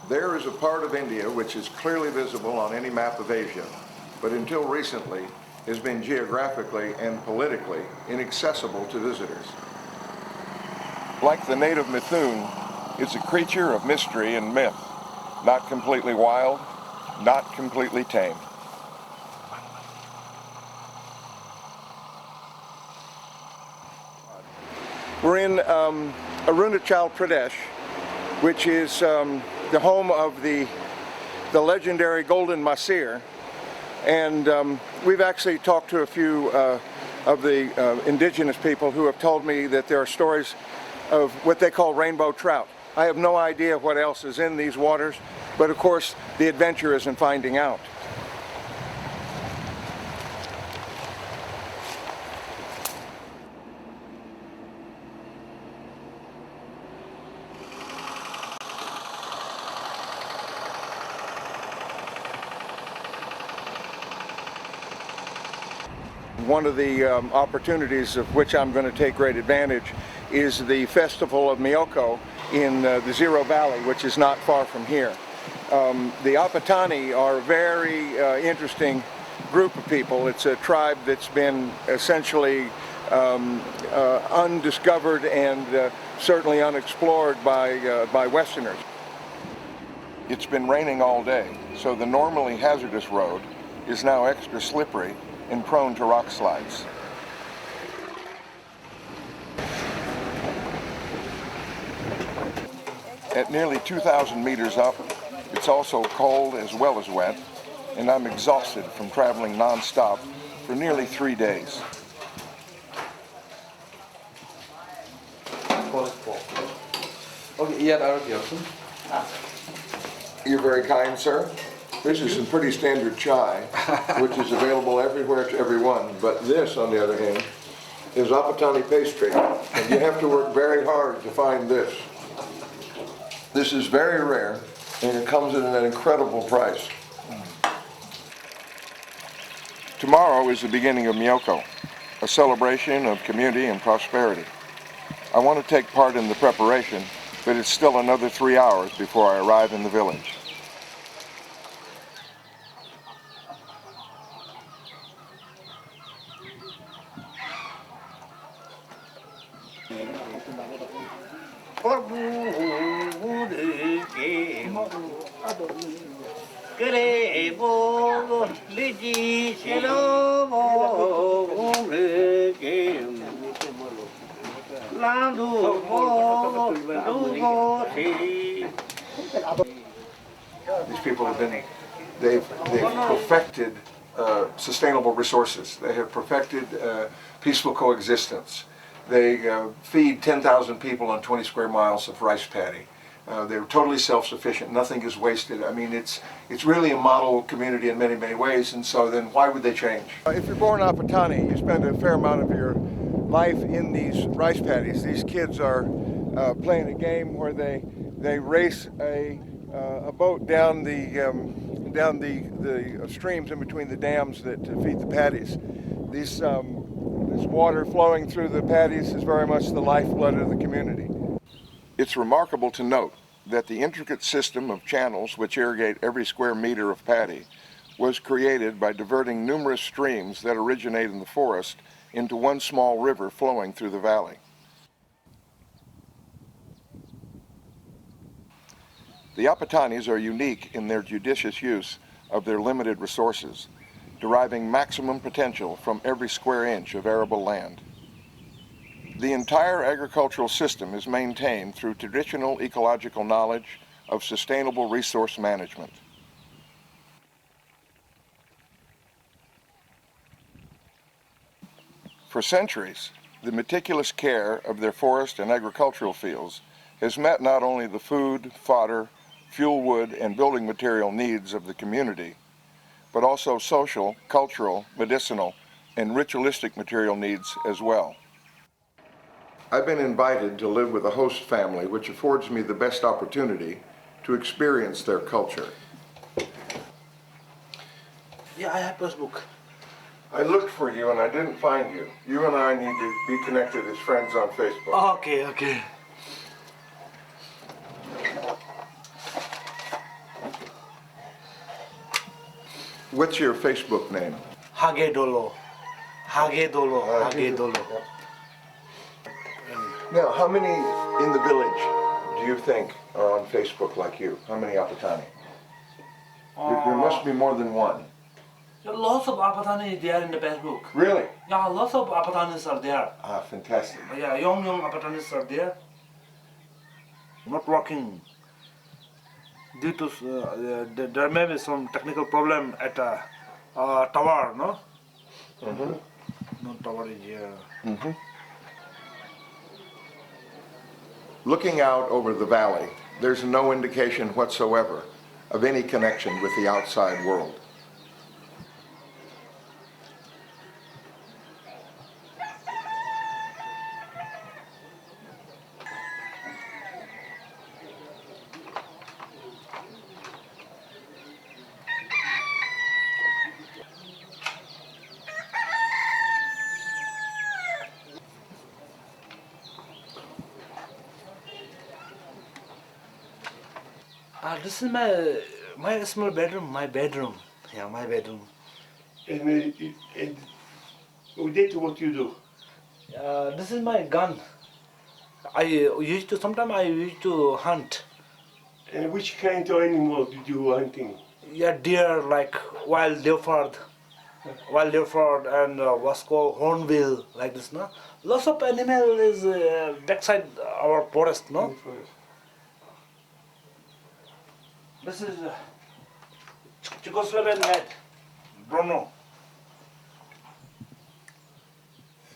There is a part of India which is clearly visible on any map of Asia, but until recently has been geographically and politically inaccessible to visitors. Like the native Mithun, it's a creature of mystery and myth, not completely wild, not completely tame. We're in Arunalscia, Pradesh, which is the home of the legendary golden mahseer, and we've actually talked to a few of the indigenous people who have told me that there are stories of what they call rainbow trout. I have no idea what else is in these waters, but of course the adventure is in finding out. One of the opportunities of which I'm going to take great advantage is the Festival of Myoko in the ZIRO Valley, which is not far from here. The Apatani are a very interesting group of people. It's a tribe that's been essentially undiscovered and certainly unexplored by Westerners. It's been raining all day, so the normally hazardous road is now extra slippery and prone to rock slides. At nearly 2,000 meters up, it's also cold as well as wet, and I'm exhausted from traveling non-stop for nearly 3 days. You're very kind, sir. This is some pretty standard chai, which is available everywhere to everyone, but this, on the other hand, is Apatani pastry, and you have to work very hard to find this. This is very rare, and it comes at an incredible price. Tomorrow is the beginning of Myoko, a celebration of community and prosperity. I want to take part in the preparation, but it's still another 3 hours before I arrive in the village. These people have been, they've perfected sustainable resources. They have perfected peaceful coexistence. They feed 10,000 people on 20 square miles of rice paddy. They're totally self-sufficient. Nothing is wasted. I mean, it's really a model community in many, many ways, and so then why would they change? If you're born Apatani, you spend a fair amount of your life in these rice paddies. These kids are playing a game where they race a boat down the streams in between the dams that feed the paddies. This water flowing through the paddies is very much the lifeblood of the community. It's remarkable to note that the intricate system of channels which irrigate every square meter of paddy was created by diverting numerous streams that originate in the forest into one small river flowing through the valley. The Apatanis are unique in their judicious use of their limited resources, deriving maximum potential from every square inch of arable land. The entire agricultural system is maintained through traditional ecological knowledge of sustainable resource management. For centuries, the meticulous care of their forest and agricultural fields has met not only the food, fodder, fuel wood, and building material needs of the community, but also social, cultural, medicinal, and ritualistic material needs as well. I've been invited to live with a host family, which affords me the best opportunity to experience their culture. Yeah, I have this book. I looked for you and I didn't find you. You and I need to be connected as friends on Facebook. Okay. What's your Facebook name? Hagedolo. Hagedolo. Now, how many in the village do you think are on Facebook like you? How many Apatani? There must be more than one. Lots of Apatani there in the Facebook. Really? Yeah, lots of Apatanis are there. Ah, fantastic. Yeah, young Apatanis are there. Not working. Due to there may be some technical problem at tower, no? Mm-hmm. No tower is here. Mm-hmm. Looking out over the valley, there's no indication whatsoever of any connection with the outside world. This is my small bedroom. My bedroom. Yeah, my bedroom. And Udit, what you do? This is my gun. Sometimes I used to hunt. And which kind of animal did you hunting? Yeah, deer like wild leopard and what's called hornbill like this, no? Lots of animal is backside our forest, no? This is Czechoslovakian made, Bruno.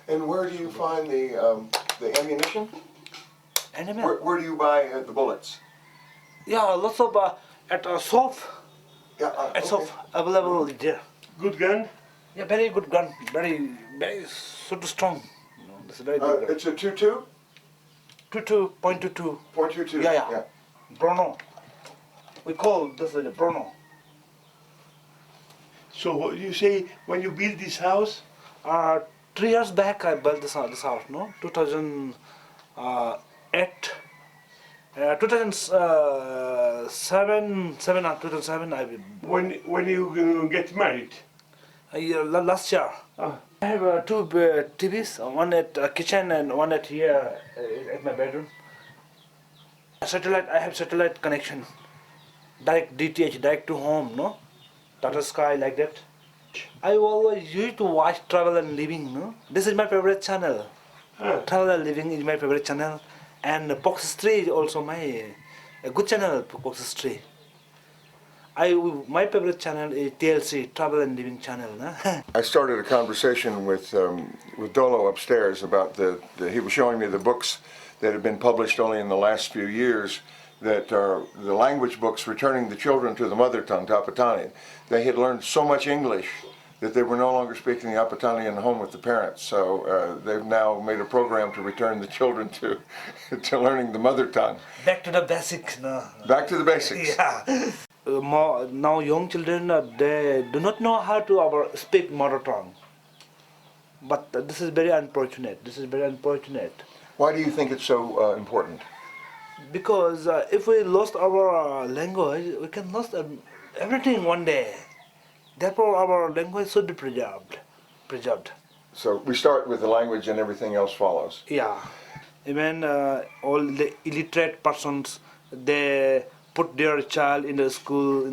And where do you find the ammunition? Animal. Where do you buy the bullets? Yeah, lots of at shop. Yeah, At shop available there. Good gun? Yeah, very good gun. Very super strong. You know, this is very good. gun. It's a 22? 22.22. .22. Yeah. Bruno. We call this a Bruno. So what you say when you build this house? 3 years back I built this house, no? 2008. 2007 or 2007 I When you get married? last year. Ah. I have 2 TVs, one at kitchen and one at here at my bedroom. Satellite, I have satellite connection. Direct DTH, direct to home, no? Tata Sky like that. I always used to watch Travel and Living, no? This is my favorite channel. Ah. Travel and Living is my favorite channel. And Fox History is also a good channel, Fox History. My favorite channel is TLC, Travel and Living channel. No? I started a conversation with Dolo upstairs about he was showing me the books that have been published only in the last few years, that are the language books returning the children to the mother tongue, to Apatani. They had learned so much English that they were no longer speaking the Apatani in the home with the parents. So they've now made a program to return the children to learning the mother tongue. Back to the basics. No? Back to the basics. Yeah. Now young children, they do not know how to speak mother tongue. But this is very unfortunate. Why do you think it's so important? Because if we lost our language, we can lose everything one day. Therefore, our language should be preserved. So we start with the language and everything else follows. Yeah. Even all the illiterate persons, they put their child in the school,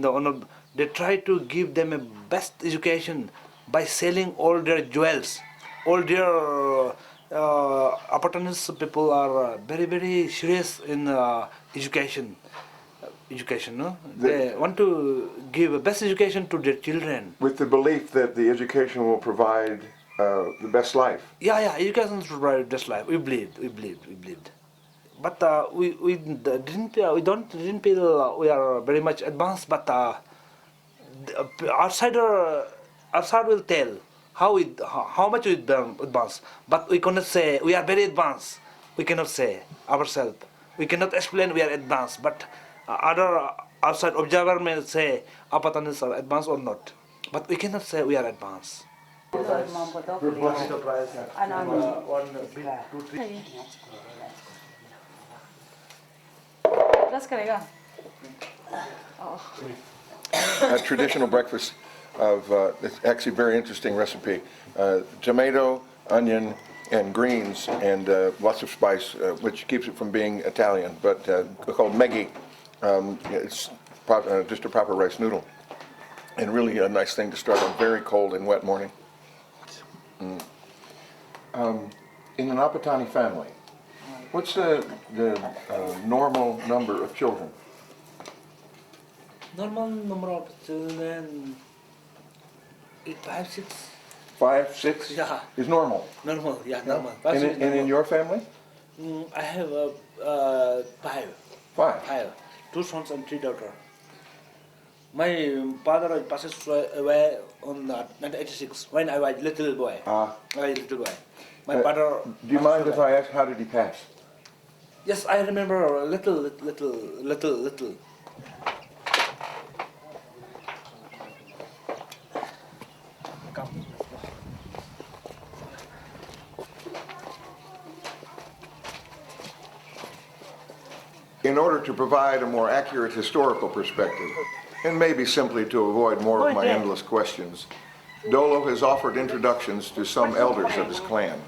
they try to give them a best education by selling all their jewels. All their Apatanese people are very, very serious in education. No? They want to give a best education to their children. With the belief that the education will provide the best life. Yeah, education will provide the best life. We believed. But we didn't feel we are very much advanced. But outside will tell how much we advanced. But we cannot say we are very advanced. We cannot say ourselves. We cannot explain we are advanced. But other outside observer may say Apatanis are advanced or not. But we cannot say we are advanced. A traditional breakfast of, it's actually a very interesting recipe. Tomato, onion, and greens, and lots of spice, which keeps it from being Italian, but called meggy. It's just a proper rice noodle. And really a nice thing to start on a very cold and wet morning. In an Apatani family, what's the normal number of children? Normal number of children, 5, 6. 5, 6? Yeah. Is normal. Normal, yeah, normal. And in your family? I have 5. 5. 2 sons and 3 daughters. My father passes away on 1986 when I was little boy. Little boy. My father. Do you mind if I ask, how did he pass? Yes, I remember little. Come. In order to provide a more accurate historical perspective, and maybe simply to avoid more of my endless questions, Dolo has offered introductions to some elders of his clan.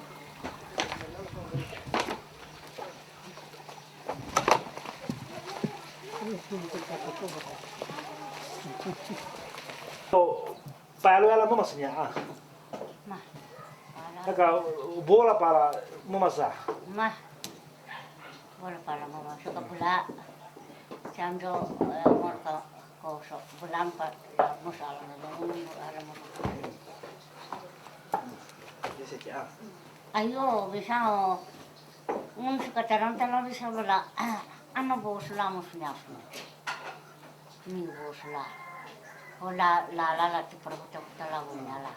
So, paano mo masanya? Naka bola para mamasa. Bola para mamasa ka pula. Siyando morka koso bulan pa musala na dong ara mo. Ayo bisa suka tarantala bisa bola. Ano bosla mo sunyasno. Ni bosla. Hola la ti porta la bunyala.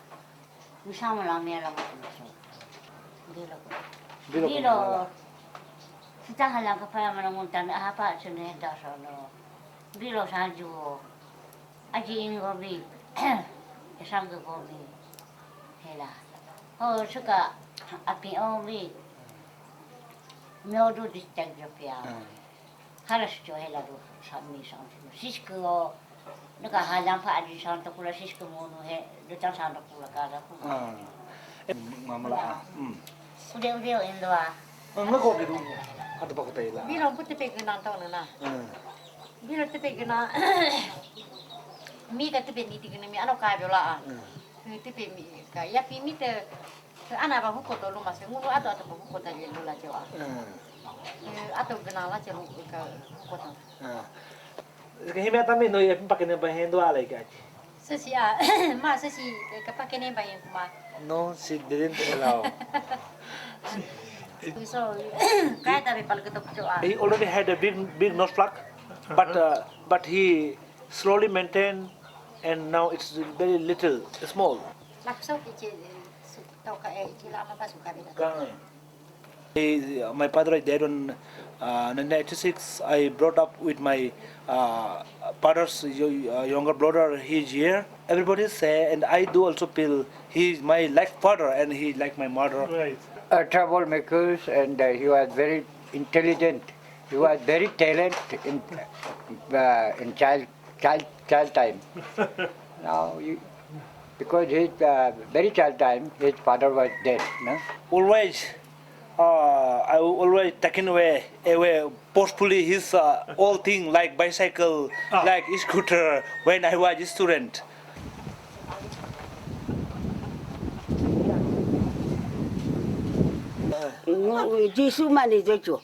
Bisa mo la mela mo sunyasno. Dilo. Kita halang kapaya manunguntan apa sene dasono. Dilo sanju. Aji ingobi. Isang gobi. Hela. Oh suka api obi. Miodu distek japia. Halas jo hela do sami sanju. Sisko naka halang pa aji santo kula sisko mono he do tang santo kula kada ku. Mamala. Udah Indoa. Ngako gitu. Atau pakai tela. Bilo puti pegunan tahu na. Bilo te peguna. Mi ka te peniti guna mi ano ka biola. Te pe mi ka ya pi mi te ana ba huko to lo mas ngulu ato huko ta ye lo la jawa. Ato guna la jawa ka huko ta. Kahimya tami no ya pakai na bahendo alay ka. Sesia, ma sesi ka pakai ne ba yen kuma. No, she didn't allow. So, kaya tabi pala kita berdoa. He already had a big nose plug, but he slowly maintained, and now it's very little, small. Lakso kici tau ka kila apa suka beda. My father died on 1986. I brought up with my father's younger brother. He's here. Everybody say, and I do also feel he's my like father, and he like my mother. Right. Troublemakers, and he was very intelligent. He was very talented in child time. Now, because his very child time, his father was dead. No? Always, I always taken away forcefully his all thing like bicycle, like scooter when I was a student. Jisu mani jojo.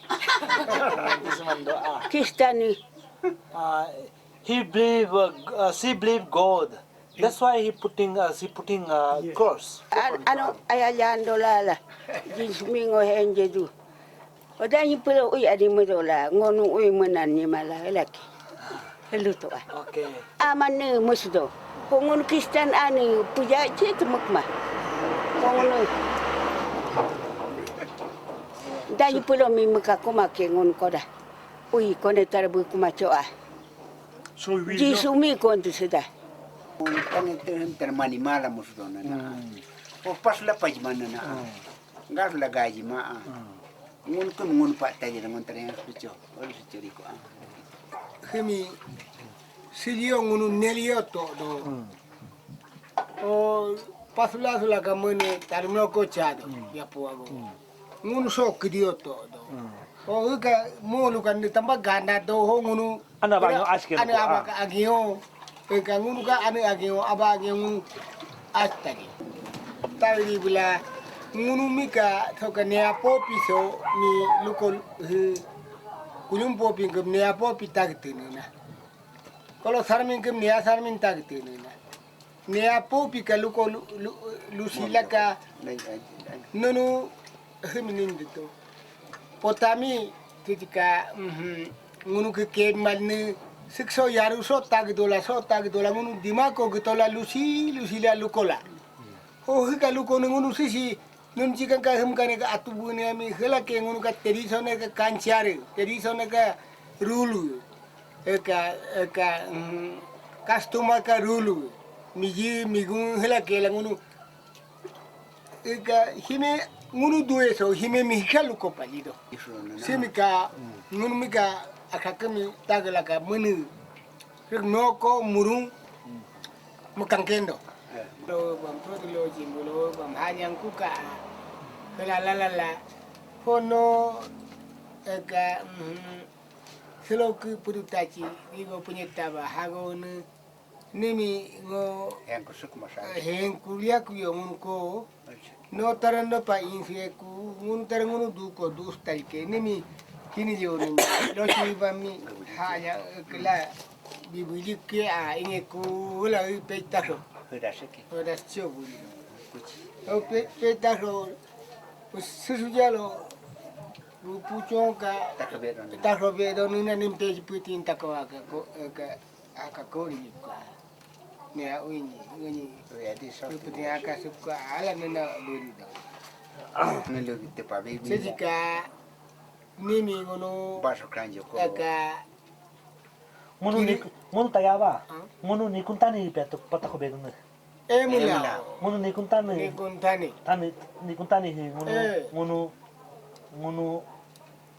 Kristani. He believe she believe God. That's why she putting cross. Ano ayayando lala. Jisu mingo henje du. Odanyi pula uy adi mudola ngonu uy menani mala laki. Heluto ah. Okay. Amane musdo. Kongon Kristen ani puja chet mukma. Kongon Dai pula mi muka kuma ke ngon koda. Ui kone tarabu kuma choa. So we Jisu mi kontu sudah. Termani mala musdona na. O pas la pajmana na. Ngar la gaji ma. Ngun kun ngun pa tayi na ngun tare sucho. Ol suchori ko. Kami siliyo ngunu nelio to do O pasula sula kamene tarmo ko chado ya puago. Ngunu so kidio to do. O ka mo lu kan tamba ganda do ho ngunu. Ana ba yung askin Ana aba ka agio. Ka ngunu ka ana agio aba agio ngunu astagi. Tali bula ngunu mika to ka ne apo piso ni lukol kulum po pingkem ne apo pitagtene na. Kalau sarmin kem ne sarmin tagtene na. Ne apo pikalu ko lusila ka nono heminin dito potami ketika ngunu ke malne sikso yaru so tag dola ngunu dimako getola lusila lukola oh ka luko ngunu sisi nun jikan ka hem kane ka atubune ami hela ke ngunu ka terisone ka kanchare terisone ka rulu ka customer ka rulu miji migun hela kela ngunu eka hime ngunu due so hime mihikalu ko palido simika ngunu mika akakami tagala ka menu noko murung mukangkendo lo bam lo jimbolo bam hanyang kuka la hono eka selo ku purutachi digo punyetaba hago nimi ngo hen kulia ku yongun ko no taranda pa infie ku ngun tarangunu du ko dus talke nimi kini jo nimi lo si bami hanya kala bibili ke a inge ku la peita so oda sio bu o peita so susu jalo bu puchon ka takobedo nina nimte putin takawaka ko akakori ka Nia ini seperti akan suka ala nena beri dah. Nelo kita pabe. Sejika nimi ngono. Baso kanjo ko. Aka. Munu tayaba. Munu ni kuntani peto pata ko bedun. Mula. Munu ni kuntani. Ni kuntani munu.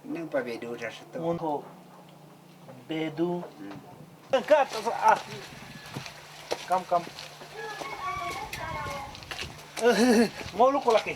Neng pabe do rasa tu. Munu bedu. Kat Kam. Mau lu kolaki.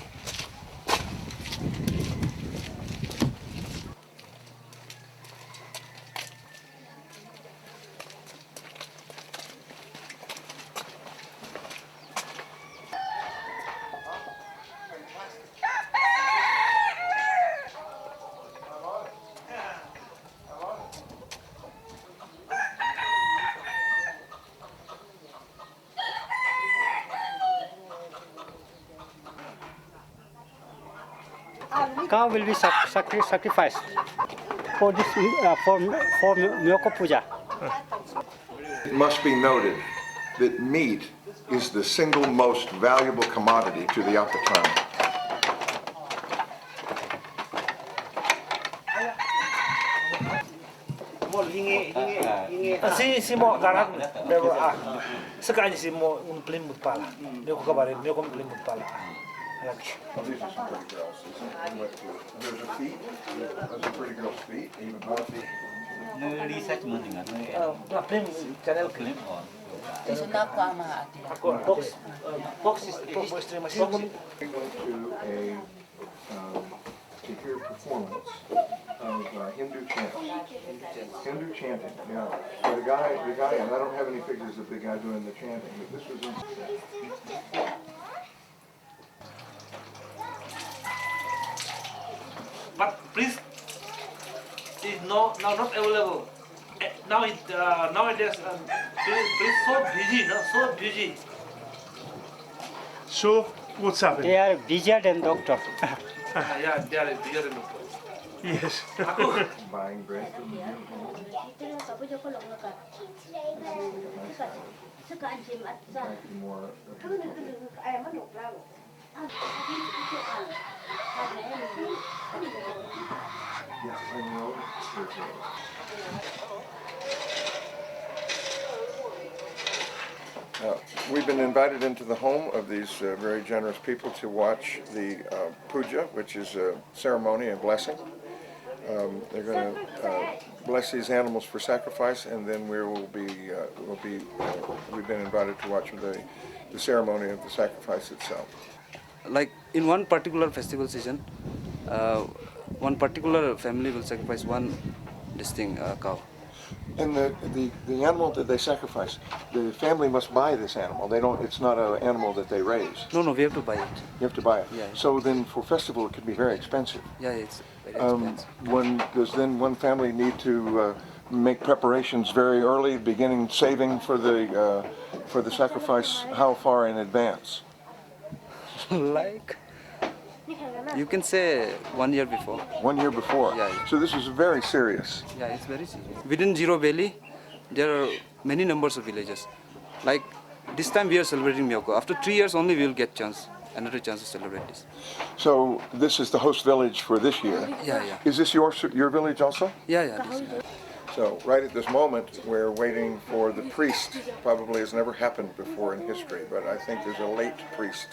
Cow will be sacrificed for this for Myoko Puja. It must be noted that meat is the single most valuable commodity to the Apatani. Si mo garak pero sekarang si mo pelimut pala. Dia ko kabarin, dia ko pelimut pala. Well, these are some pretty girls. There's a feet. Those are pretty girls' feet. Even more feet. Research mo nga. Plim channel clip. Isa na ko ang mga ati. Box is stream machine. Going to hear performance of Hindu chanting. Hindu chanting. Yeah. So the guy, and I don't have any pictures of the guy doing the chanting, but this was in. But please, is not available. Now nowadays, please so busy, no, so busy. So, what's happened? They are busier than doctor. Yeah, they are bigger than doctor. Yes. Buying bread from the more. Yes, I know. We've been invited into the home of these very generous people to watch the puja, which is a ceremony and blessing. They're going to bless these animals for sacrifice, and then we've been invited to watch the the ceremony of the sacrifice itself. Like in one particular festival season, one particular family will sacrifice one cow. And the animal that they sacrifice, the family must buy this animal. They don't. It's not an animal that they raise. No, we have to buy it. You have to buy it. Yeah. So then, for festival, it can be very expensive. Yeah, it's very expensive. Does then one family need to make preparations very early, beginning saving for the sacrifice? How far in advance? Like, you can say 1 year before. 1 year before. Yeah, yeah. So this is very serious. Yeah, it's very serious. Within Zero Valley, there are many numbers of villages. Like this time we are celebrating Miyoko. After 3 years only we will get another chance to celebrate this. So this is the host village for this year. Yeah, yeah. Is this your village also? Yeah. This, So right at this moment, we're waiting for the priest. Probably has never happened before in history, but I think there's a late priest.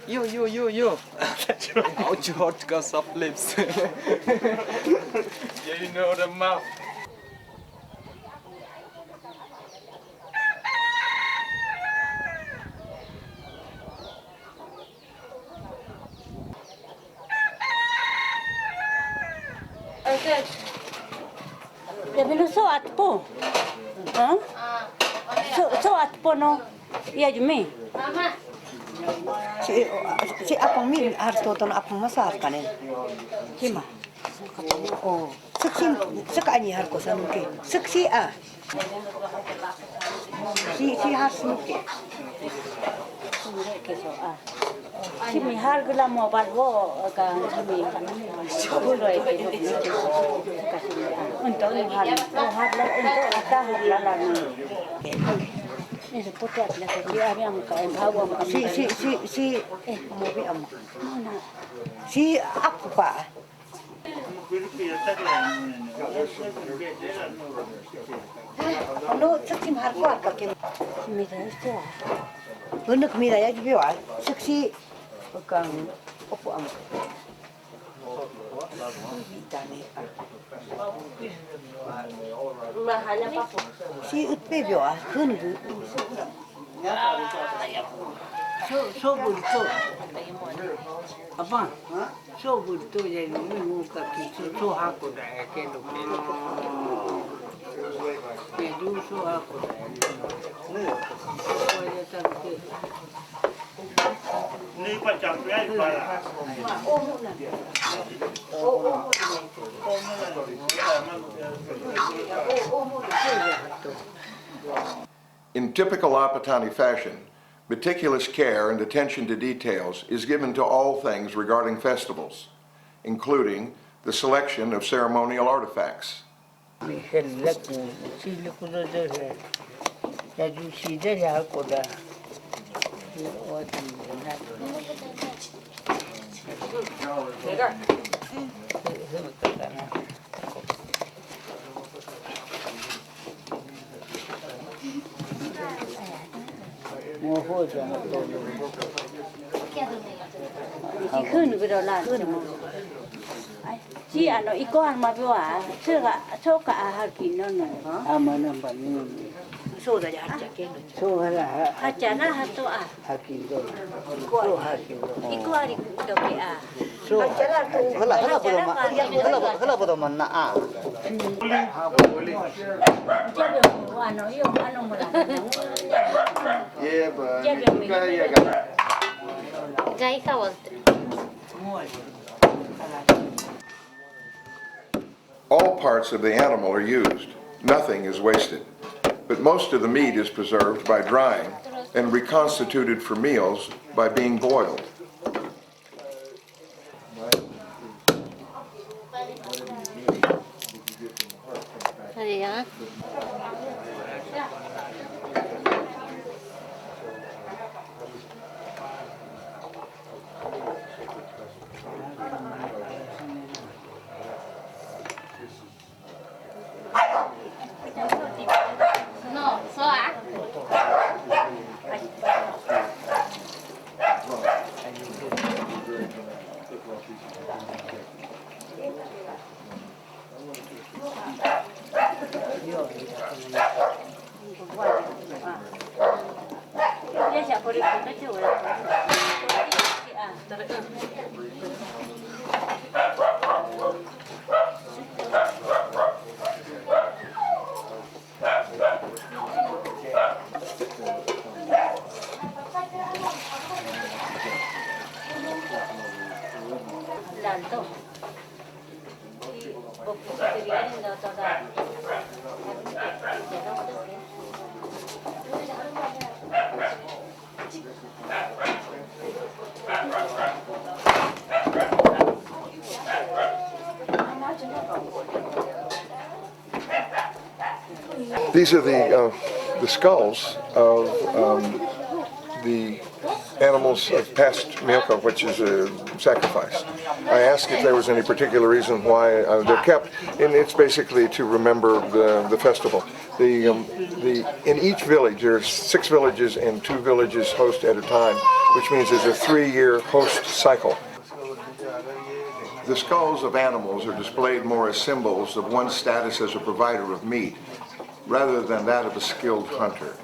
Yo. Out you hot got soft lips. Yeah, you know the mouth. Ya bilo so atpo. Ha? So atpo no. Ya jume. Si apang min harus tonton apang masar kanen. Hima. Oh, saka ani har ko sanuke. Saksi a. Si harus nuke. Si mi har gula mo barbo ka si mi bulo ite no kasi untuk har la untuk ata har la ni. Ni se puto atla ke dia ami am ka em hawa am Si mo bi am. Si aku pa. Ano saksi har ko ka ke. Si mi dah tu. Untuk mi daya ju biwa. Saksi kang opo am. Si utpe biwa kun du. So bulto. Apa? So bulto jadi muka kita so aku dah kena jadi so aku ni macam apa? In typical Apatani fashion, meticulous care and attention to details is given to all things regarding festivals, including the selection of ceremonial artifacts. Ikun gero la kun. Si ano iko an ma biwa. Soka ahar kinon no. Amanam bani. So da ya hacha ke. So hala. Hacha na hato a. Hakin do. So hakin. Iko ari do ke a. So hala bodo manna a. Ano yo ano mo la. Yeah, but Gai kawal. all parts of the animal are used. Nothing is wasted. But most of the meat is preserved by drying and reconstituted for meals by being boiled. Ya. No, so These are the skulls of the animals of past Myoko, which is a sacrifice. I asked if there was any particular reason why they're kept, and it's basically to remember the festival. In each village, there's 6 villages and 2 villages host at a time, which means there's a 3-year host cycle. The skulls of animals are displayed more as symbols of one's status as a provider of meat, rather than that of a skilled hunter.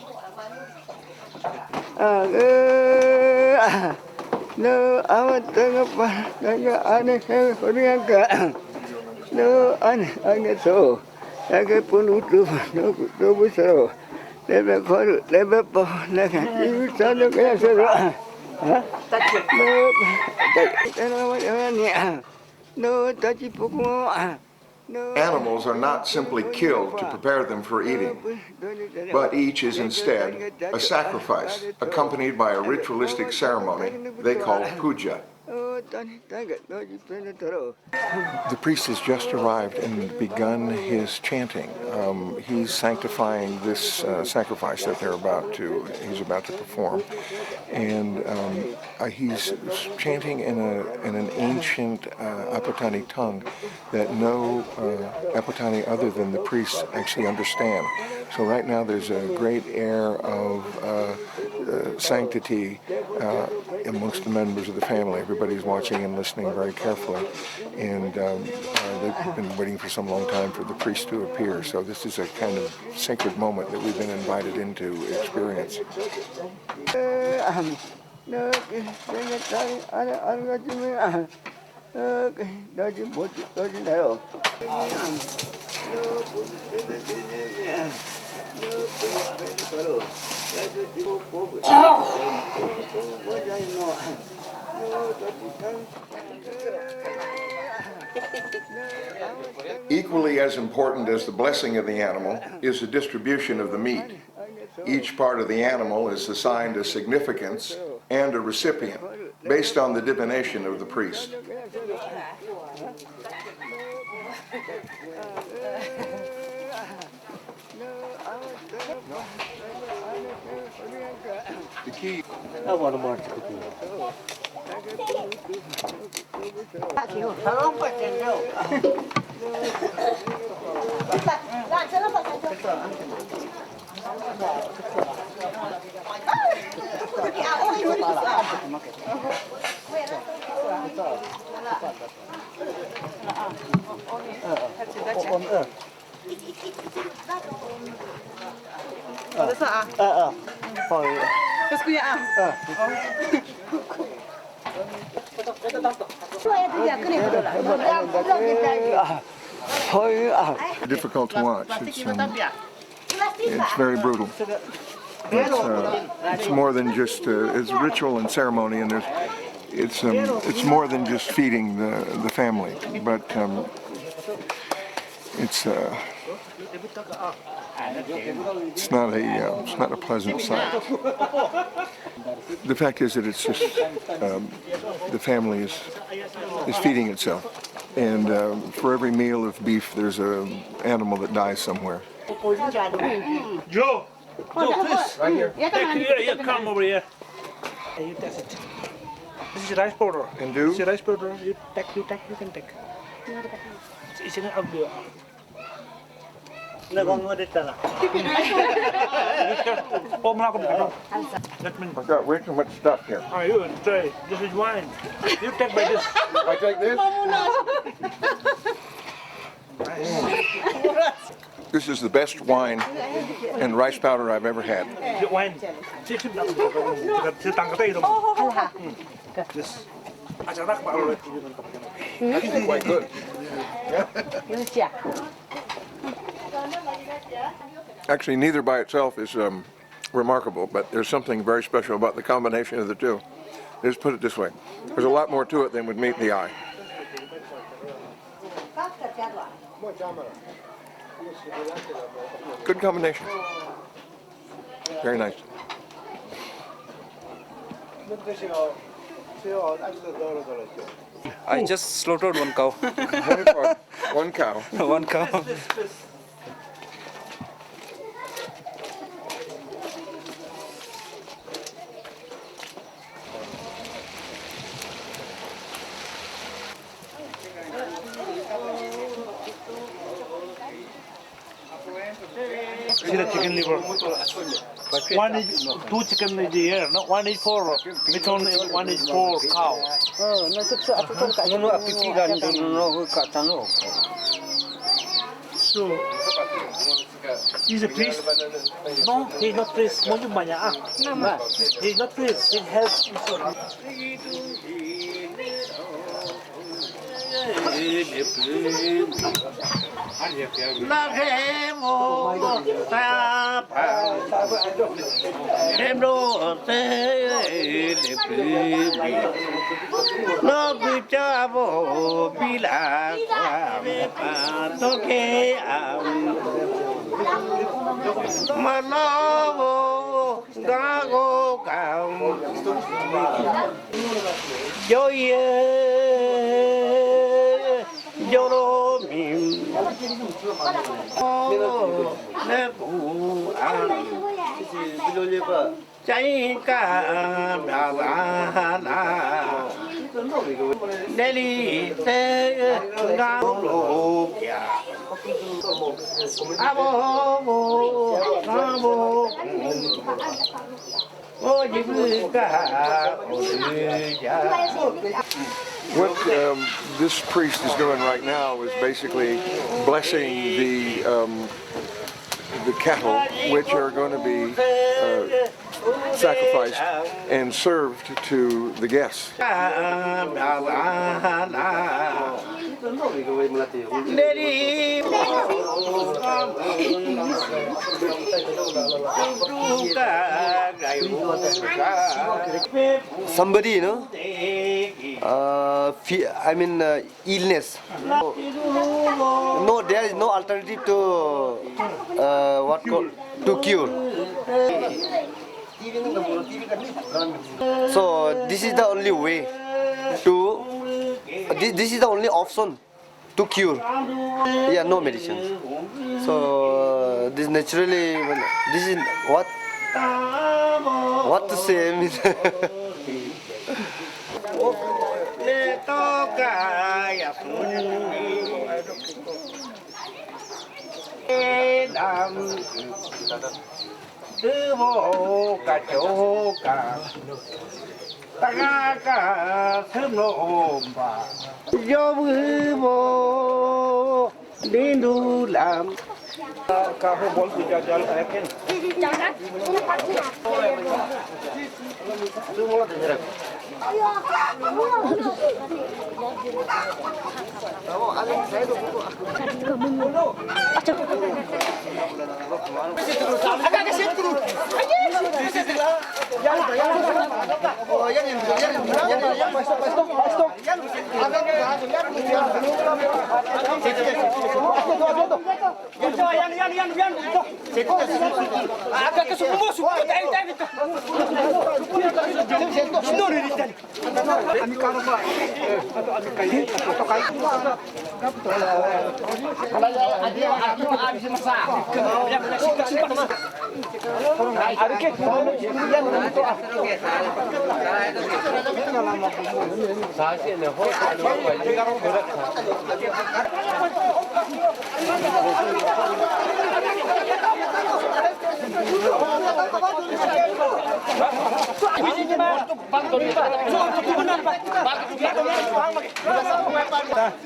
Animals are not simply killed to prepare them for eating, but each is instead a sacrifice accompanied by a ritualistic ceremony they call puja. The priest has just arrived and begun his chanting. He's sanctifying this sacrifice that he's about to perform, and he's chanting in an ancient Apatani tongue that no Apatani other than the priests actually understand. So right now there's a great air of sanctity amongst the members of the family. Everybody's watching and listening very carefully, and they've been waiting for some long time for the priest to appear. So this is a kind of sacred moment that we've been invited in to experience. Equally as important as the blessing of the animal is the distribution of the meat. Each part of the animal is assigned a significance and a recipient based on the divination of the priest. The key. Difficult to watch. It's very brutal. It's more than just it's ritual and ceremony, and it's more than just feeding the family, but it's not a pleasant sight. The fact is that it's just the family is feeding itself, and for every meal of beef, there's an animal that dies somewhere. Joe, please. Right here. Here, come over here. Hey, you test it. This is rice powder. And do? This is rice powder. You can take. It's in ugly. I've got way too much stuff here. Oh, you try. This is wine. You take by this. I take this? This is the best wine and rice powder I've ever had. Wine. Actually quite good. Actually, neither by itself is remarkable, but there's something very special about the combination of the two. Let's put it this way. There's a lot more to it than would meet the eye. Good combination. Very nice. I just slaughtered one cow. One cow. One cow. See the chicken liver. One is 2 chicken is here, no? One is for mutton, one is for cow. So, he's a priest? No, he's not priest. He's not priest. He helps. What this priest is doing right now is basically blessing the cattle, which are going to be sacrificed and served to the guests. Somebody, you know, illness. No, there is no alternative to to cure. So this is the only way to. This is the only option to cure. Yeah, no medicine. So this naturally. This is what to say. I mean.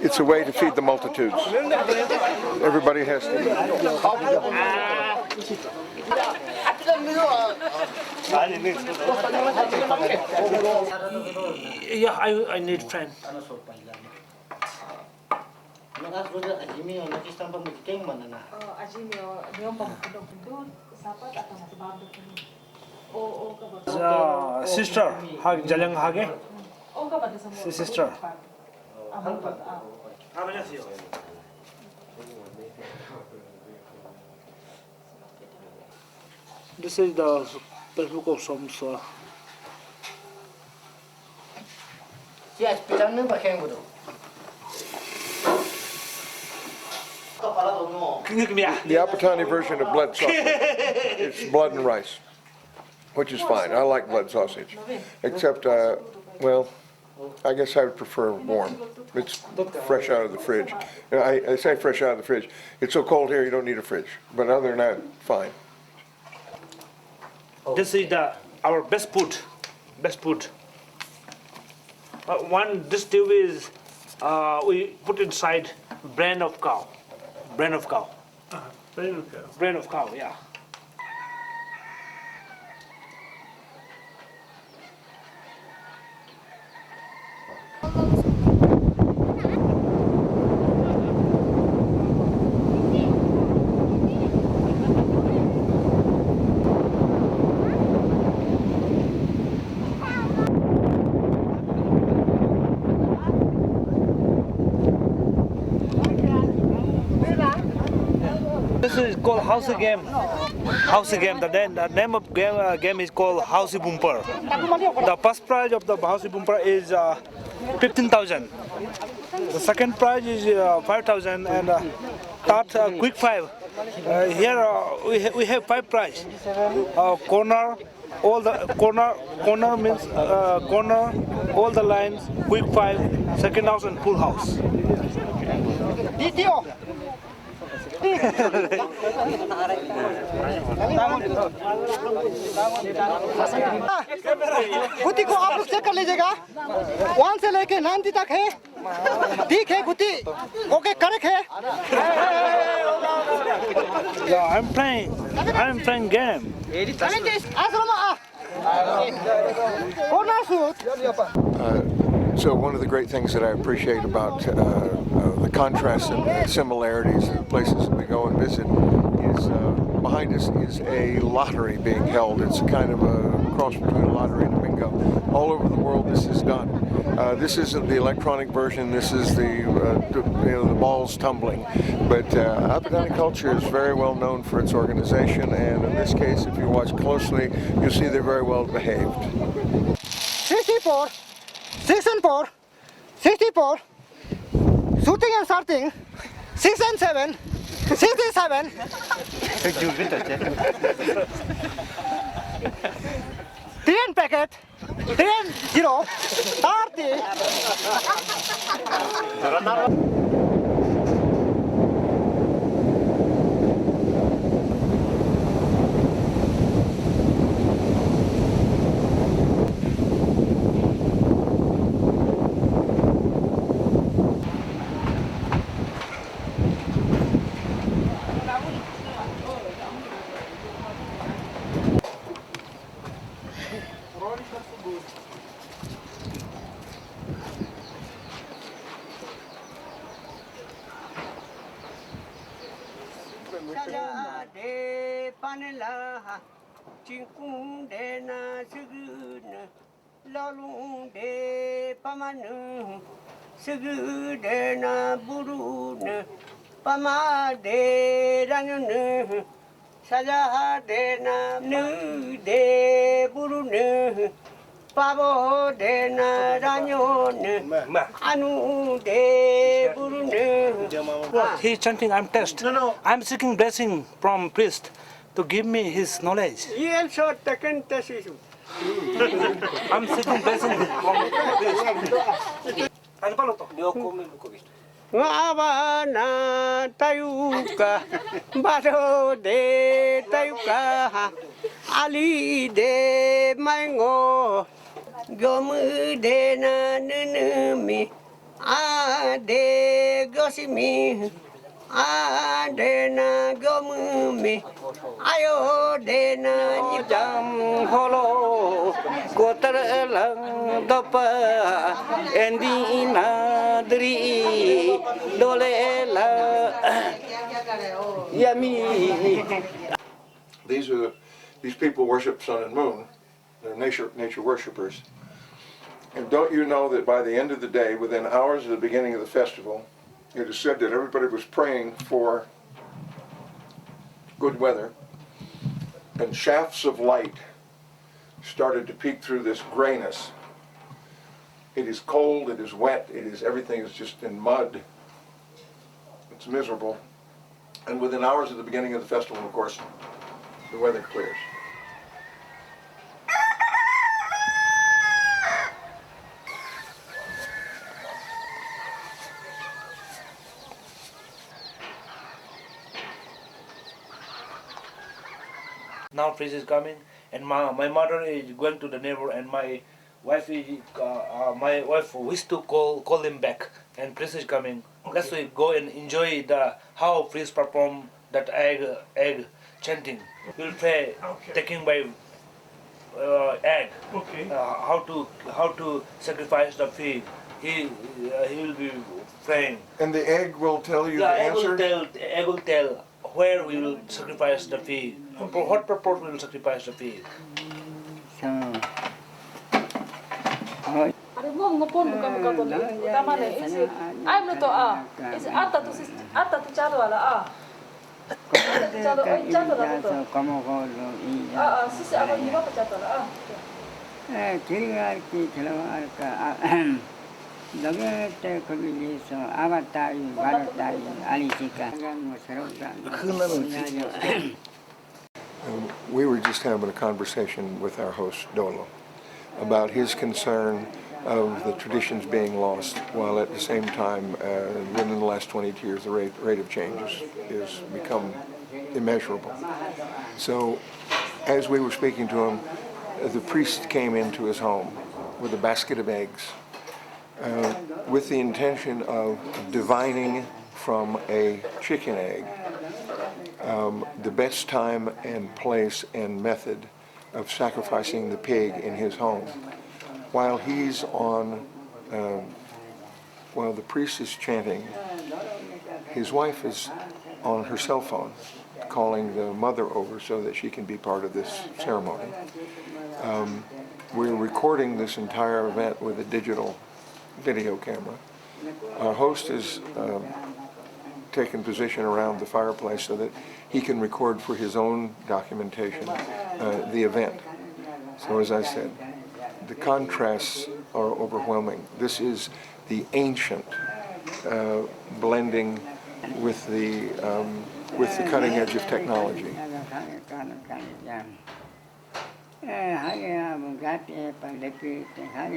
It's a way to feed the multitudes. Everybody has to eat. Yeah, I need friend. Sister, jalan hage. Sister. This is the Facebook of some The Apatani version of blood sausage. It's blood and rice, which is fine. I like blood sausage, except, well, I guess I would prefer warm. It's fresh out of the fridge. I say fresh out of the fridge. It's so cold here you don't need a fridge. But other than that, fine. This is our best food. Best food. This tube is we put inside brain of cow. Brain of cow. Brain of cow. Brain of cow, yeah. This is called house game. House game. The name of game is called house bumper. The first prize of the house bumper is 15,000. The second prize is 5,000, and third quick five. Here we have 5 prize. Corner, all the corner means corner, all the lines, quick five, second house and full house. गुत्ती को आप लोग check कर लीजिएगा 1 से लेके 90 तक है ठीक है गुत्ती ओके करेक्ट है Yeah, I'm playing game. So one of the great things that I appreciate about the contrasts and similarities of the places that we go and visit is behind us is a lottery being held. It's kind of a cross between a lottery and a bingo. All over the world this is done. This isn't the electronic version, this is the balls tumbling. But Apatani culture is very well known for its organization, and in this case, if you watch closely, you'll see they're very well behaved. 64 6 and 4 64 shooting and starting 6 and 7 67 3 and packet 3 and 0 30 de panela chingkung de na sugun lalung de pamanu sugu de na burun pama de ranun saja de na nu de burun pabo de na ranun anu de burun. He's chanting, I'm test. No. I'm seeking blessing from priest to give me his knowledge. I'm seeking blessing from priest. Ngavana tayuka baro de tayuka ali de mango gomu de na nunumi ade gosimi adena gomumi ayo dena jam holo kotar lang dapa endina dri dole la yami. These people worship sun and moon. They're nature worshipers. And don't you know that by the end of the day, within hours of the beginning of the festival, it is said that everybody was praying for good weather, and shafts of light started to peek through this grayness. It is cold, it is wet, everything is just in mud. It's miserable. And within hours of the beginning of the festival, of course, the weather clears. Now priest is coming, and my mother is going to the neighbor, and my wife wishes to call him back, and priest is coming. Let's go and enjoy how priest perform that egg chanting. We'll pray taking by egg. Okay. How to sacrifice the pig. He will be praying. And the egg will tell you the answer? Egg will tell where we will sacrifice the pig. For what purpose we will sacrifice the pig. Ada mau ngepon buka tu ni. Utama ni isi. Ay menurut isi ata tu caro ala caro la tu. Sisi apa ni apa caro la Kira celawar ka dagat kabilis Apatani Baratani alisika We were just having a conversation with our host, Dolo, about his concern of the traditions being lost, while at the same time, within the last 22 years, the rate of change is become immeasurable. So, as we were speaking to him, the priest came into his home with a basket of eggs, with the intention of divining from a chicken egg the best time and place and method of sacrificing the pig in his home. While he's on, while the priest is chanting, his wife is on her cell phone calling the mother over so that she can be part of this ceremony. We're recording this entire event with a digital video camera. Our host is taken position around the fireplace so that he can record for his own documentation the event. So as I said, the contrasts are overwhelming. This is the ancient blending with the cutting edge of technology.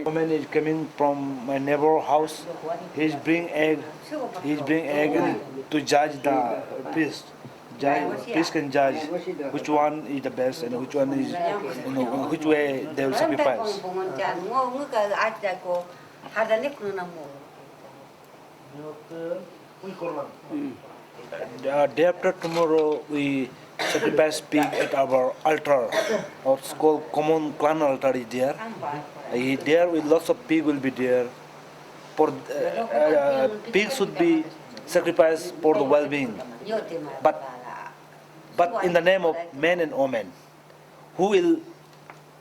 Woman is coming from my neighbor house. He's bring egg. And to judge the priest. Priest can judge which one is the best and which one is, which way they will sacrifice. Day after tomorrow, we sacrifice pig at our altar. It's called common clan altar is there. There with lots of pig will be there. For pig should be sacrificed for the well-being. But in the name of men and women, who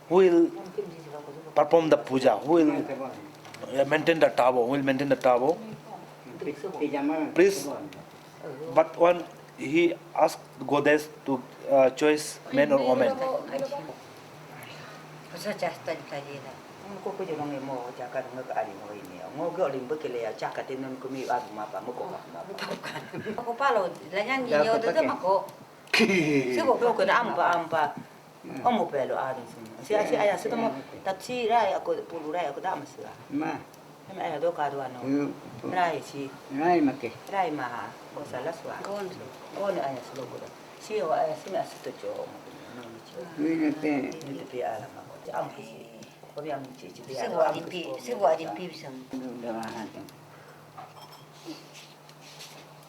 will perform the puja, who will maintain the tabo, Priest. But when he asked goddess to choose men or women.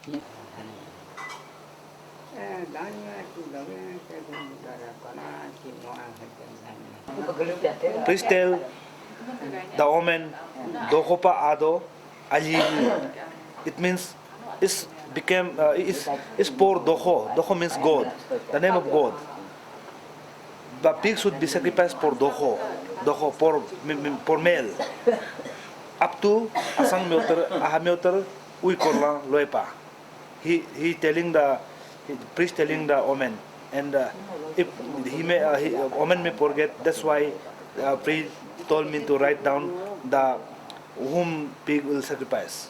Please tell the woman Dohopa Ado Ali. It means is became is for Doho. Doho means God, the name of God. The pig should be sacrificed for Doho. Doho for male. Up to asang meuter ahameuter ui korla loepa. He telling the priest telling the woman, and if woman may forget, that's why priest told me to write down the whom pig will sacrifice.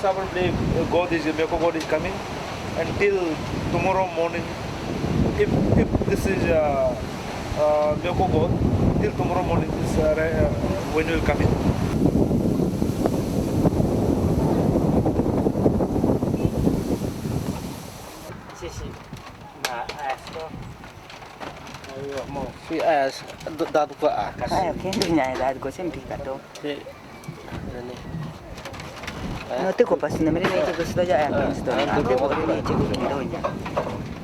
Our day, God is Meko God is coming until tomorrow morning. If this is Meko God, till tomorrow morning is when will come in. Si as datu ko akas. Ay, okay, dunya dad ko sempre kato. No te copas, no me le digo que estoy ya en esto. No te puedo decir que no ya.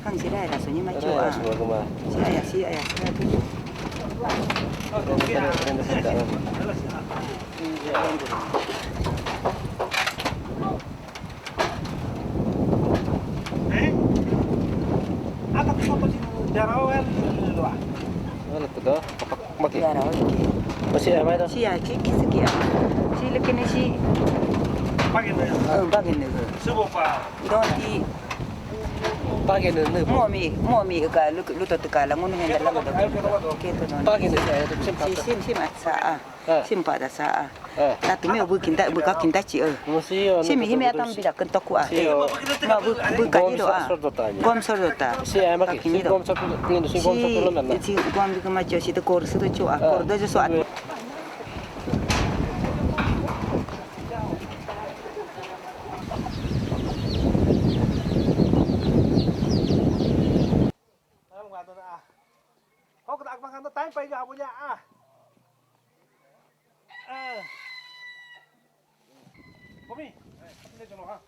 Hang si era soñé macho. Sí, ay, Apa kau jarawel luar? Ano to do? Maki. Jarawel. Masih apa itu? Si ya, kisi ya. Si lekene si bagin ne. Subo pa. Donti bagin ne. Momi ka luto ka la ngun henda la do. Keto non. Bagin ne saya tu simpa. Sim atsa. Simpa da sa. Ta tu me bu kinta chi. Sim hime atam bida kan toku a. Ma bu ka iro a. Gom sordota. Si ama ki gom sa pin si gom sa pin na. Si gom bi ma cho si to kor su to chu a. Kor do so at. Kau kena makan tu time pergi apa punya ah? Komi, ini jono ha?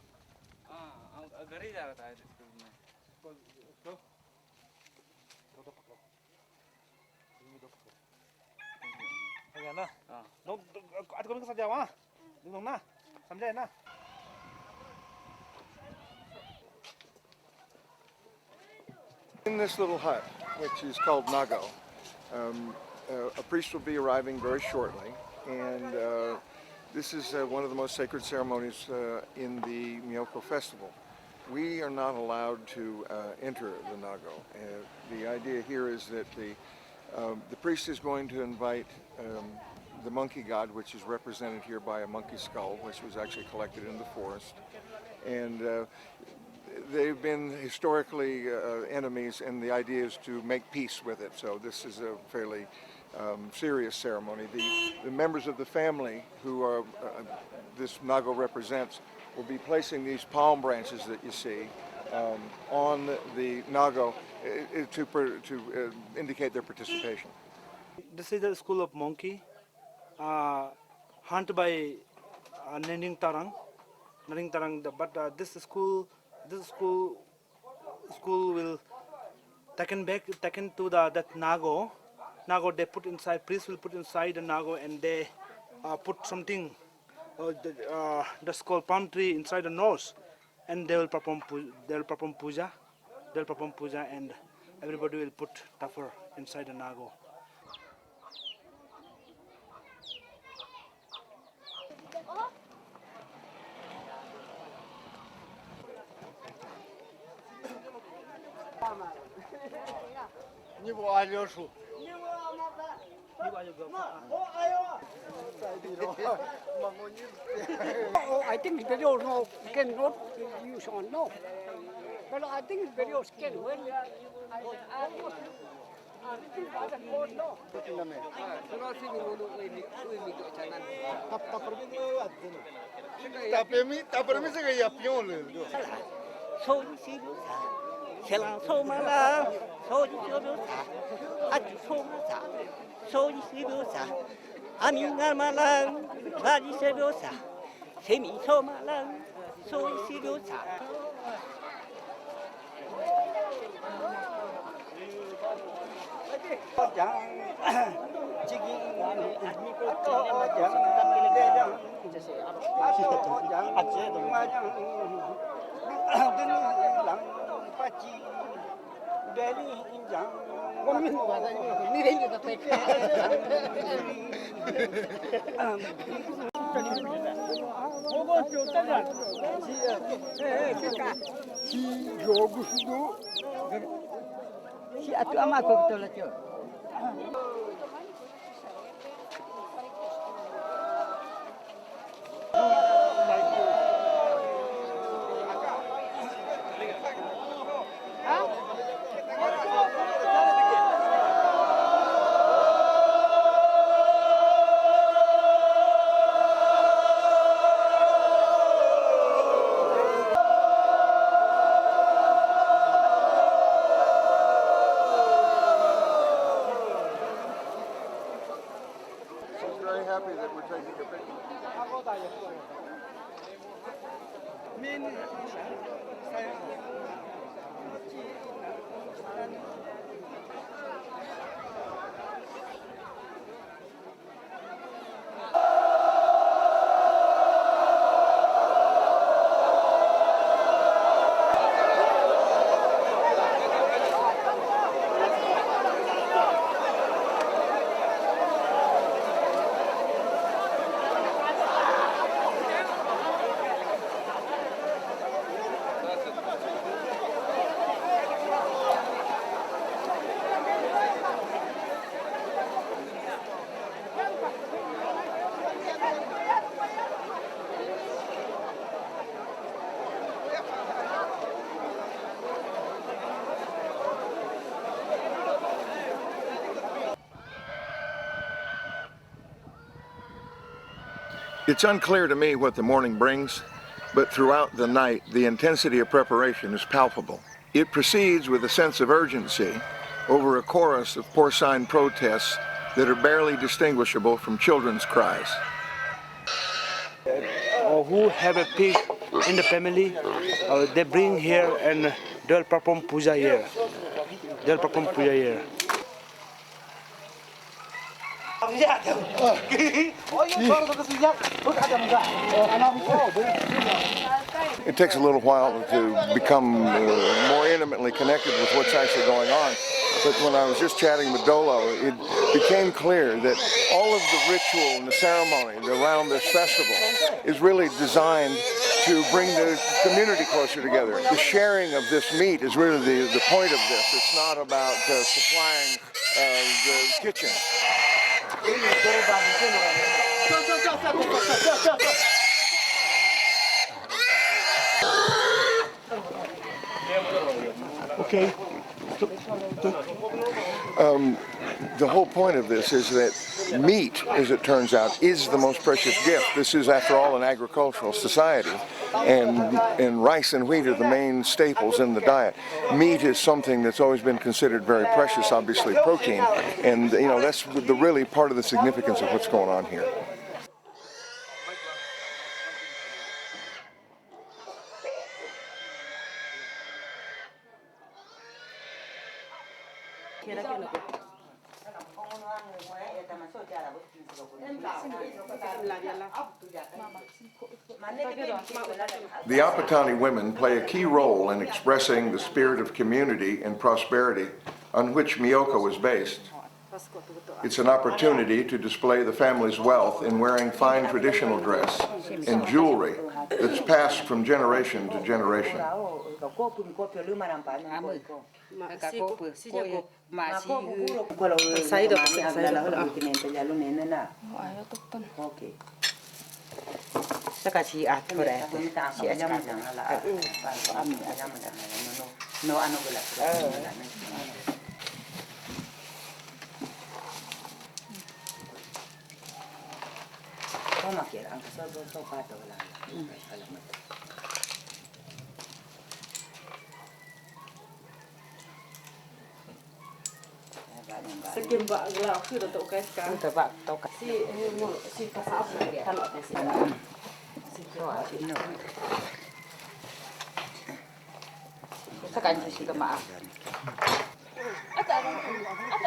घर ही जा रहा था school में। है ना? No आज कभी कैसा जावा? देखो ना, समझे ना? In this little hut, which is called Nago, a priest will be arriving very shortly, and this is one of the most sacred ceremonies in the Myoko festival. We are not allowed to enter the Nago. The idea here is that the priest is going to invite the monkey god, which is represented here by a monkey skull, which was actually collected in the forest, and they've been historically enemies, and the idea is to make peace with it. So this is a fairly serious ceremony. The members of the family who are this Nago represents will be placing these palm branches that you see on the Nago to indicate their participation. This is the school of monkey, hunted by Naring Tarang. But this school will taken to that Nago. Nago they put inside. Priest will put inside the Nago, and they put something. That's called palm tree inside the nose, and they will perform puja. They'll perform puja, and everybody will put tafar inside the Nago. I think it's very old now. Cannot use on now. But I think it's very old skin. When 소지시루사 셀랑 소마라 소지시루사 아주 소마사 소지시루사 아밍알마랑 마지시루사 세미 소마랑 소지시루사 Si atu ama ko betul lah tu. Happy that we're taking a picture. It's unclear to me what the morning brings, but throughout the night, the intensity of preparation is palpable. It proceeds with a sense of urgency over a chorus of porcine protests that are barely distinguishable from children's cries. Who have a pig in the family, they bring here and they'll perform puja here. They'll perform puja here. It takes a little while to become more intimately connected with what's actually going on. But when I was just chatting with Dolo, it became clear that all of the ritual and the ceremony around this festival is really designed to bring the community closer together. The sharing of this meat is really the point of this. It's not about supplying the kitchen. Okay. The whole point of this is that meat, as it turns out, is the most precious gift. This is, after all, an agricultural society, and rice and wheat are the main staples in the diet. Meat is something that's always been considered very precious, obviously protein, and you know that's the really part of the significance of what's going on here. The Apatani women play a key role in expressing the spirit of community and prosperity on which Miyoko is based. It's an opportunity to display the family's wealth in wearing fine traditional dress and jewelry that's passed from generation to generation. Sekimba gela sudah tahu kan sekarang. Tebak tahu kan. Si pasal Kan ada sih. Sekarang sih maaf. Ata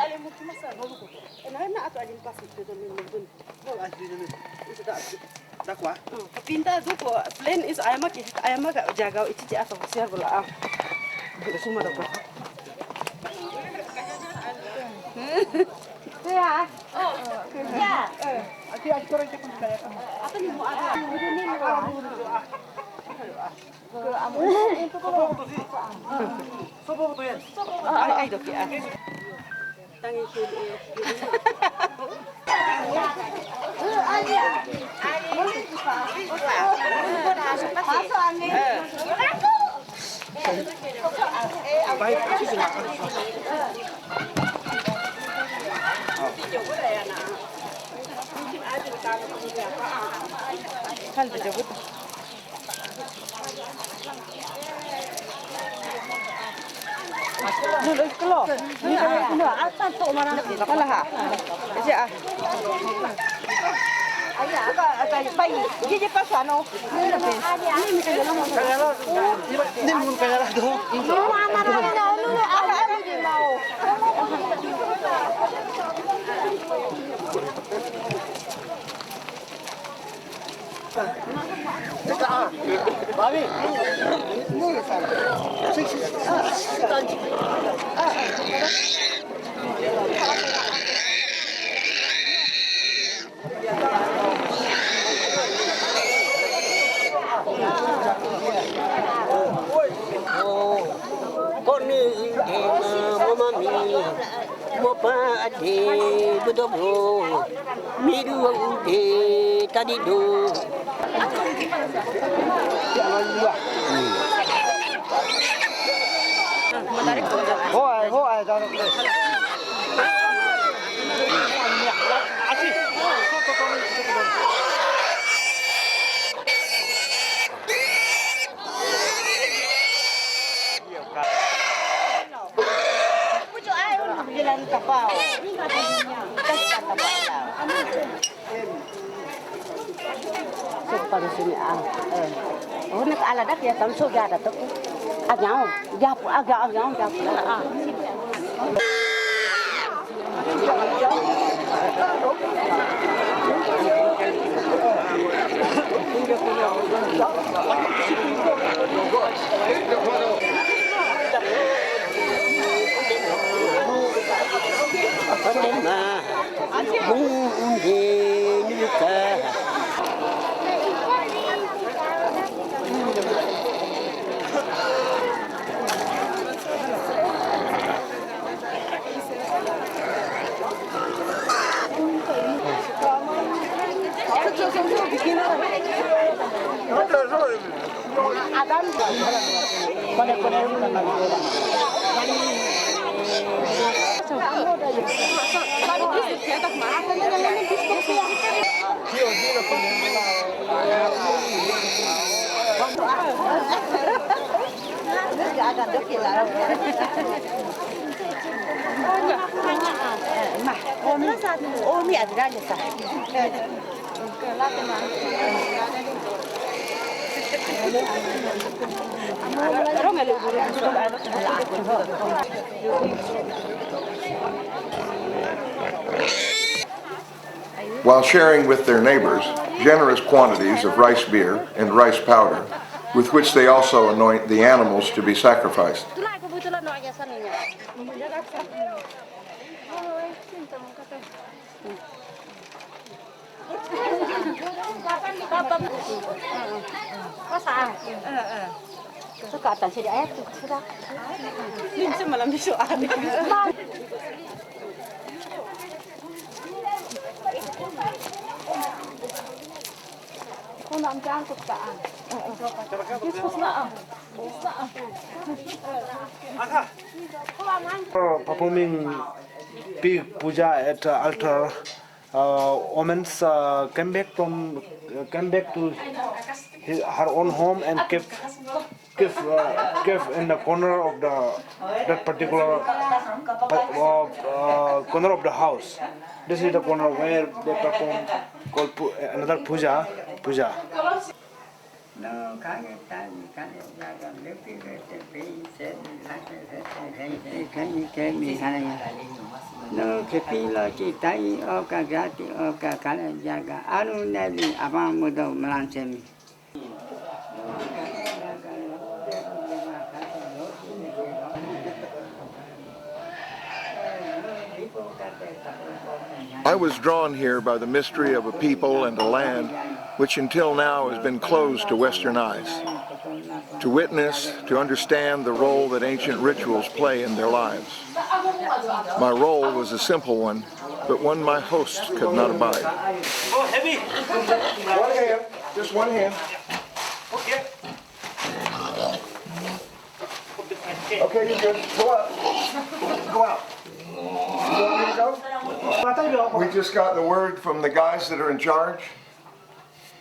alim mungkin masa baru kok. Enak atau alim pas itu dulu mungkin. Oh asli dulu. Itu tak kuat. Pinta tu kok plan is ayam mak jaga itu je atau siapa lah. Itu semua dah. Ya. Oh. Ya. Ati korang cakap kaya. Apa ni mau ada? Ini ni. Sopo tu ya? Ai dok ya. Tangi kiri. Baik, Kan dijemput. Dulu kelo. Ni kelo. Apa tu mana? Kalah ha. Ya. Ayah, apa bayi? Dia je pasal no. Ni mun kaya lah tu. Apa dia mau? Babi. Con ni mama mi mo pa ade budobro mi du de tadi do Hoi, dah. Jalan kapal. Pada sini oh nak ala dah ya tam so gada tu. Agak oh ni ada aja sah. While sharing with their neighbors generous quantities of rice beer and rice powder, with which they also anoint the animals to be sacrificed. Sekarang saya ayat tu sudah. Lim semalam besok ada. Kau nak ambil angkut tak? Yesus nak. Performing big puja at altar. Women came back to her own home and kept cave in the corner of that particular corner of the house. This is the corner where they perform called another puja. No, kepila kita oka gati oka kala jaga Arunalscia abang muda melancemi. I was drawn here by the mystery of a people and a land which until now has been closed to Western eyes. To witness, to understand the role that ancient rituals play in their lives. My role was a simple one, but one my hosts could not abide. Oh, heavy! One hand, just one hand. Okay. Okay, you're good. Go out. Go out. You want me to go? We just got the word from the guys that are in charge.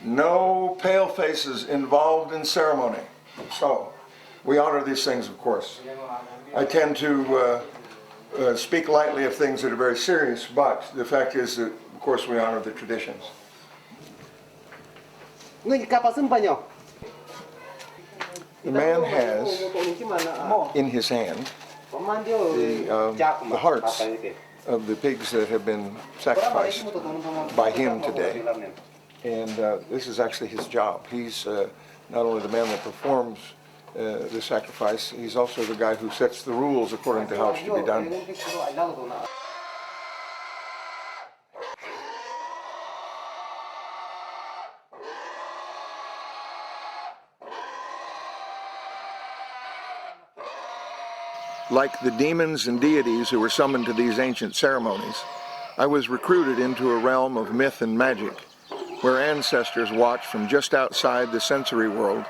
No pale faces involved in ceremony. So, we honor these things, of course. I tend to speak lightly of things that are very serious, but the fact is that, of course, we honor the traditions. The man has in his hand the hearts of the pigs that have been sacrificed by him today. And this is actually his job. He's not only the man that performs the sacrifice, he's also the guy who sets the rules according to how it should be done. Like the demons and deities who were summoned to these ancient ceremonies, I was recruited into a realm of myth and magic, where ancestors watch from just outside the sensory world,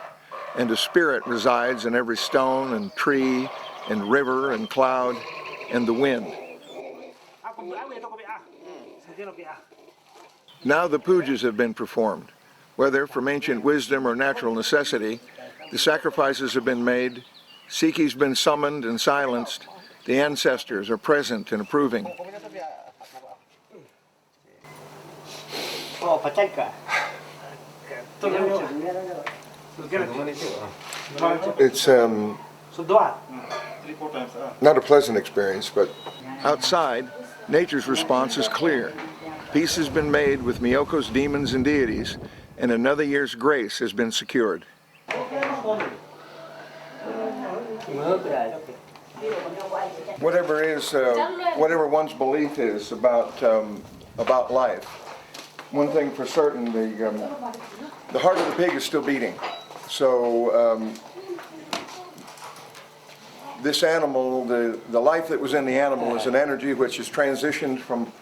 and a spirit resides in every stone and tree and river and cloud and the wind. Now the pujas have been performed. Whether from ancient wisdom or natural necessity, the sacrifices have been made, Siki's been summoned and silenced, the ancestors are present and approving. It's not a pleasant experience, but outside, nature's response is clear. Peace has been made with Miyoko's demons and deities, and another year's grace has been secured. Whatever one's belief is about life, one thing for certain, the heart of the pig is still beating. So this animal, the life that was in the animal is an energy which has transitioned from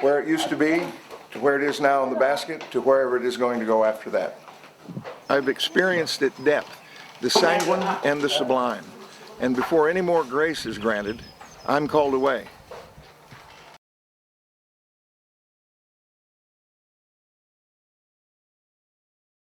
where it used to be to where it is now in the basket to wherever it is going to go after that. I've experienced at depth the sanguine and the sublime, and before any more grace is granted, I'm called away.